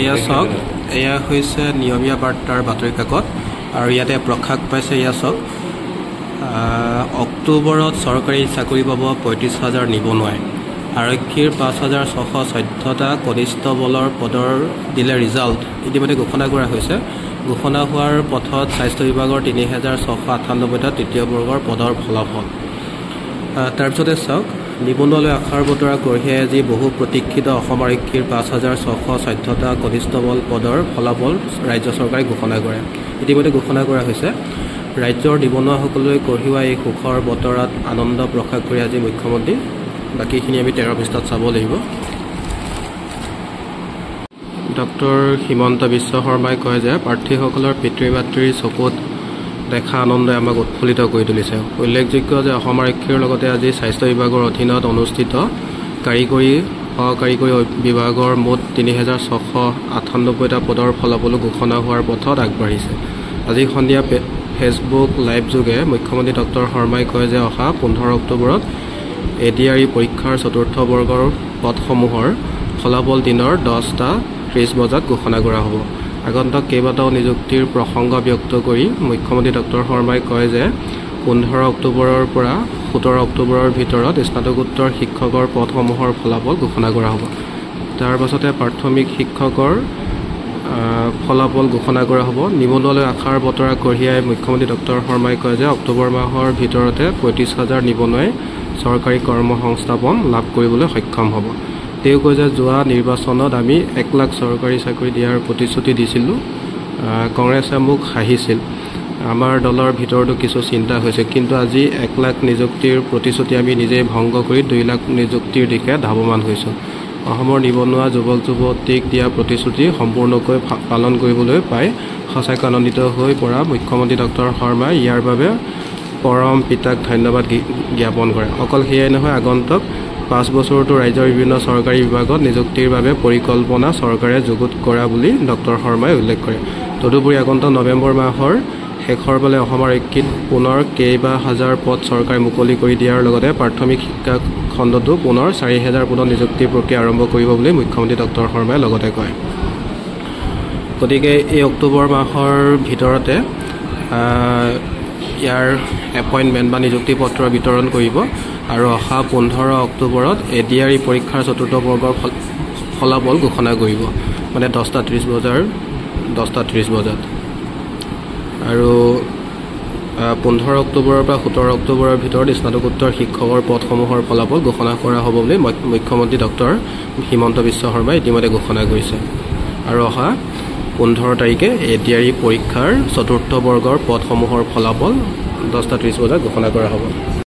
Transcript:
এয়া চাওক, এয়া হৈছে নিয়মীয়া বাৰ্তাৰ বাতৰি কাকত আৰু ইয়াতে প্ৰকাশ পাইছে। এয়া চাওক, অক্টোবৰত চৰকাৰী চাকৰি পাব 35,000 নিবনুৱাই। আৰক্ষীৰ 5,614টা কনিষ্টবলৰ পদৰ দিলে ৰিজাল্ট ইতিমধ্যে ঘোষণা কৰা হৈছে। ঘোষণা হোৱাৰ পথত স্বাস্থ্য বিভাগৰ 3,698টা তৃতীয় বৰ্গৰ পদৰ ফলাফল। তাৰপিছতে চাওক, নিবনুৱালৈ আশাৰ বতৰা কঢ়িয়াই আজি বহু প্ৰতীক্ষিত অসম আৰক্ষীৰ 5,614টা কনিষ্টবল পদৰ ফলাফল ৰাজ্য চৰকাৰে ঘোষণা কৰে। ইতিমধ্যে ঘোষণা কৰা হৈছে। ৰাজ্যৰ নিবনুৱাসকললৈ কঢ়িওৱা এই সুখৰ বতৰত আনন্দ প্ৰকাশ কৰি আজি মুখ্যমন্ত্ৰী। বাকীখিনি আমি 13 পৃষ্ঠাত চাব লাগিব। ডক্টৰ হিমন্ত বিশ্ব শৰ্মাই কয় যে প্ৰাৰ্থীসকলৰ পিতৃ মাতৃৰ চকুত দেখা আনন্দই আমাক উৎফুল্লিত কৰি তুলিছে। উল্লেখযোগ্য যে অসম আৰক্ষীৰ লগতে আজি স্বাস্থ্য বিভাগৰ অধীনত অনুষ্ঠিত সহকাৰিকৰী বিভাগৰ মুঠ 3,698টা পদৰ ফলাফলো ঘোষণা হোৱাৰ পথত আগবাঢ়িছে। আজি সন্ধিয়া ফেচবুক লাইভ যোগে মুখ্যমন্ত্ৰী ডক্টৰ শৰ্মাই কয় যে অহা 15 অক্টোবৰত ADRE পৰীক্ষাৰ চতুৰ্থ বৰ্গৰ পদসমূহৰ ফলাফল দিনৰ 10:30 বজাত ঘোষণা কৰা হ'ব। আগন্তুক কেইবাটাও নিযুক্তিৰ প্ৰসংগ ব্যক্ত কৰি মুখ্যমন্ত্ৰী ডক্টৰ শৰ্মাই কয় যে 15 অক্টোবৰৰ পৰা 17 অক্টোবৰৰ ভিতৰত স্নাতকোত্তৰ শিক্ষকৰ পদসমূহৰ ফলাফল ঘোষণা কৰা হ'ব। তাৰ পাছতে প্ৰাথমিক শিক্ষকৰ ফলাফল ঘোষণা কৰা হ'ব। নিবনুৱালৈ আশাৰ বতৰা কঢ়িয়াই মুখ্যমন্ত্ৰী ডক্টৰ শৰ্মাই কয় যে অক্টোবৰ মাহৰ ভিতৰতে 35,000 নিবনুৱাই চৰকাৰী কৰ্মসংস্থাপন লাভ কৰিবলৈ সক্ষম হ'ব। তেওঁ কয় যে যোৱা নিৰ্বাচনত আমি 1 লাখ চৰকাৰী চাকৰি দিয়াৰ প্ৰতিশ্ৰুতি দিছিলোঁ। কংগ্ৰেছে মোক হাঁহিছিল। আমাৰ দলৰ ভিতৰতো কিছু চিন্তা হৈছে, কিন্তু আজি 1 লাখ নিযুক্তিৰ প্ৰতিশ্ৰুতি আমি নিজেই ভংগ কৰি 2 লাখ নিযুক্তিৰ দিশে ধাৱমান হৈছোঁ। অসমৰ নিবনুৱা যুৱক যুৱতীক দিয়া প্ৰতিশ্ৰুতি সম্পূৰ্ণকৈ পালন কৰিবলৈ পাই সঁচাকৈ আনন্দিত হৈ পৰা মুখ্যমন্ত্ৰী ডক্টৰ শৰ্মাই ইয়াৰ বাবে পৰম পিতাক ধন্যবাদ জ্ঞাপন কৰে। অকল সেয়াই নহয়, আগন্তুক 5 বছৰতো ৰাজ্যৰ বিভিন্ন চৰকাৰী বিভাগত নিযুক্তিৰ বাবে পৰিকল্পনা চৰকাৰে যুগুত কৰা বুলি ডক্টৰ শৰ্মাই উল্লেখ কৰে। তদুপৰি আগন্তুক নৱেম্বৰ মাহৰ শেষৰ ফালে অসম আৰক্ষীত পুনৰ কেইবা হাজাৰ পদ চৰকাৰে মুকলি কৰি দিয়াৰ লগতে প্ৰাথমিক শিক্ষা খণ্ডতো পুনৰ 4,000 পদৰ নিযুক্তিৰ প্ৰক্ৰিয়া আৰম্ভ কৰিব বুলি মুখ্যমন্ত্ৰী ডক্টৰ শৰ্মাই লগতে কয়। গতিকে এই অক্টোবৰ মাহৰ ভিতৰতে ইয়াৰ এপইণ্টমেণ্ট বা নিযুক্তি পত্ৰ বিতৰণ কৰিব আৰু অহা 15 অক্টোবৰত ADRE পৰীক্ষাৰ চতুৰ্থ বৰ্গৰ ফলাফল ঘোষণা কৰিব, মানে 10:30 বজাত। আৰু 15 অক্টোবৰৰ পৰা 17 অক্টোবৰৰ ভিতৰত স্নাতকোত্তৰ শিক্ষকৰ পদসমূহৰ ফলাফল ঘোষণা কৰা হ'ব বুলি মুখ্যমন্ত্ৰী ডক্টৰ হিমন্ত বিশ্ব শৰ্মাই ইতিমধ্যে ঘোষণা কৰিছে। আৰু অহা 15 তাৰিখে ADRE পৰীক্ষাৰ চতুৰ্থ বৰ্গৰ পদসমূহৰ ফলাফল 10:30 বজাত ঘোষণা কৰা হ'ব।